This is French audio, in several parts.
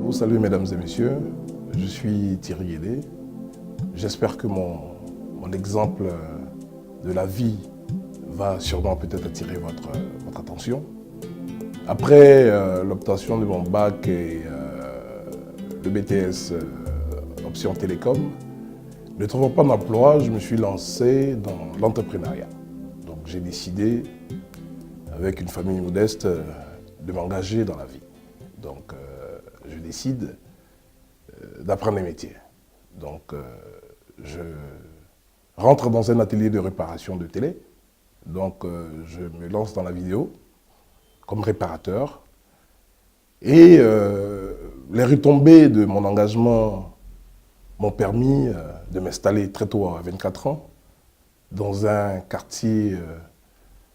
Vous saluez mesdames et messieurs, je suis Thierry Guédé. J'espère que mon exemple de la vie va sûrement peut-être attirer votre attention. Après l'obtention de mon bac et le BTS option télécom, ne trouvant pas d'emploi, je me suis lancé dans l'entrepreneuriat. Donc j'ai décidé, avec une famille modeste, de m'engager dans la vie. Donc je décide d'apprendre les métiers. Donc je rentre dans un atelier de réparation de télé. Donc je me lance dans la vidéo comme réparateur. Et les retombées de mon engagement m'ont permis de m'installer très tôt, à 24 ans, dans un quartier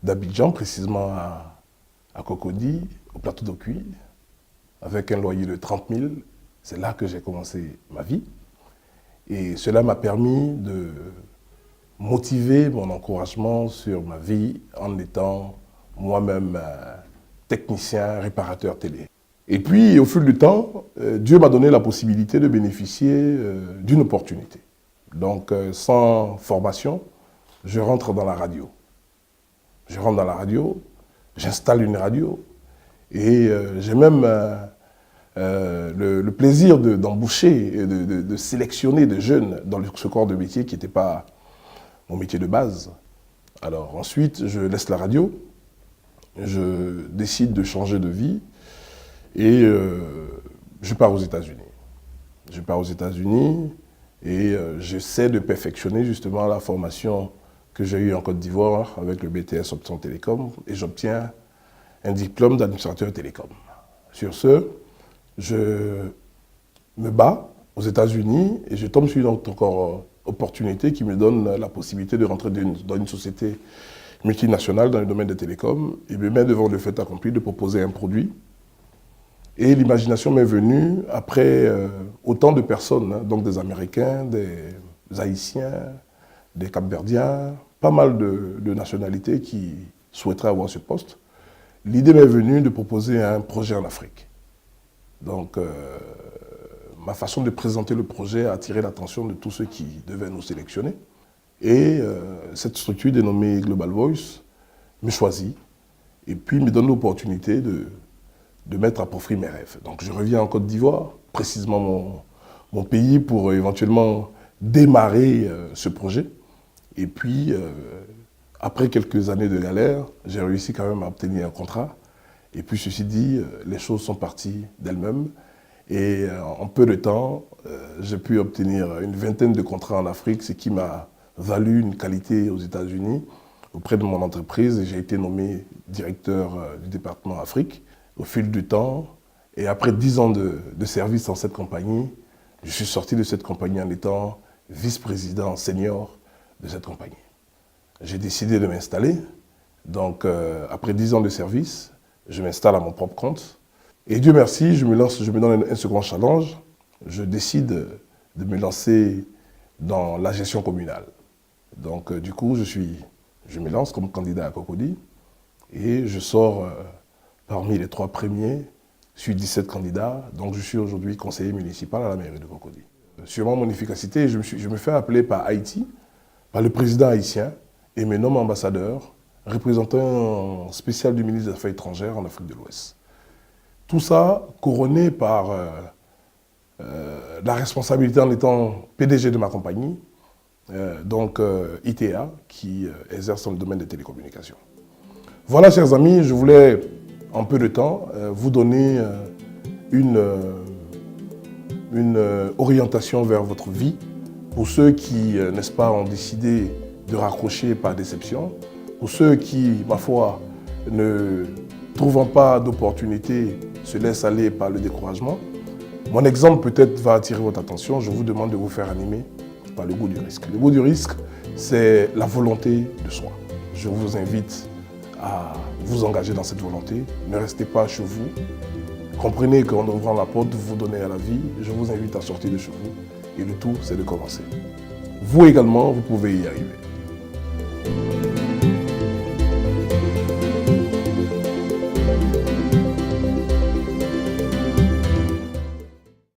d'Abidjan, précisément à Cocody, au plateau d'Okuy, avec un loyer de 30 000. C'est là que j'ai commencé ma vie. Et cela m'a permis de motiver mon encouragement sur ma vie en étant moi-même technicien, réparateur télé. Et puis, au fil du temps, Dieu m'a donné la possibilité de bénéficier d'une opportunité. Donc, sans formation, je rentre dans la radio. Je rentre dans la radio, j'installe une radio et j'ai même le plaisir d'embaucher et de sélectionner des jeunes dans ce corps de métier qui n'était pas mon métier de base. Alors ensuite, je laisse la radio, je décide de changer de vie et je pars aux États-Unis. Je pars aux États-Unis et j'essaie de perfectionner justement la formation que j'ai eue en Côte d'Ivoire avec le BTS option télécom et j'obtiens un diplôme d'administrateur télécom. Sur ce, je me bats aux États-Unis et je tombe sur une encore opportunité qui me donne la possibilité de rentrer dans une société multinationale dans le domaine des télécoms et me met devant le fait accompli de proposer un produit. Et l'imagination m'est venue après autant de personnes, hein, donc des Américains, des Haïtiens, des Cap-Verdiens, pas mal de nationalités qui souhaiteraient avoir ce poste. L'idée m'est venue de proposer un projet en Afrique. Donc, ma façon de présenter le projet a attiré l'attention de tous ceux qui devaient nous sélectionner. Et cette structure dénommée Global Voice me choisit et puis me donne l'opportunité de mettre à profit mes rêves. Donc, je reviens en Côte d'Ivoire, précisément mon pays, pour éventuellement démarrer ce projet. Et puis, après quelques années de galère, j'ai réussi quand même à obtenir un contrat. Et puis, ceci dit, les choses sont parties d'elles-mêmes. Et en peu de temps, j'ai pu obtenir une vingtaine de contrats en Afrique, ce qui m'a valu une qualité aux États-Unis auprès de mon entreprise. Et j'ai été nommé directeur du département Afrique au fil du temps. Et après 10 ans de service dans cette compagnie, je suis sorti de cette compagnie en étant vice-président senior de cette compagnie. J'ai décidé de m'installer. Donc, après 10 ans de service, je m'installe à mon propre compte. Et Dieu merci, je me donne un second challenge. Je décide de me lancer dans la gestion communale. Donc, du coup, je me lance comme candidat à Cocody et je sors parmi les 3 premiers sur 17 candidats. Donc, je suis aujourd'hui conseiller municipal à la mairie de Cocody. Sûrement mon efficacité, je me fais appeler par Haïti, par le président haïtien, et me nomme ambassadeur, représentant spécial du ministre des Affaires étrangères en Afrique de l'Ouest. Tout ça couronné par la responsabilité en étant PDG de ma compagnie, donc ITA, qui exerce dans le domaine des télécommunications. Voilà, chers amis, je voulais en peu de temps vous donner une orientation vers votre vie. Pour ceux qui, n'est-ce pas, ont décidé de raccrocher par déception, pour ceux qui, ma foi, ne trouvant pas d'opportunité, se laissent aller par le découragement. Mon exemple peut-être va attirer votre attention. Je vous demande de vous faire animer par le goût du risque. Le goût du risque, c'est la volonté de soi. Je vous invite à vous engager dans cette volonté. Ne restez pas chez vous. Comprenez qu'en ouvrant la porte, vous donnez à la vie. Je vous invite à sortir de chez vous. Et le tout, c'est de commencer. Vous également, vous pouvez y arriver.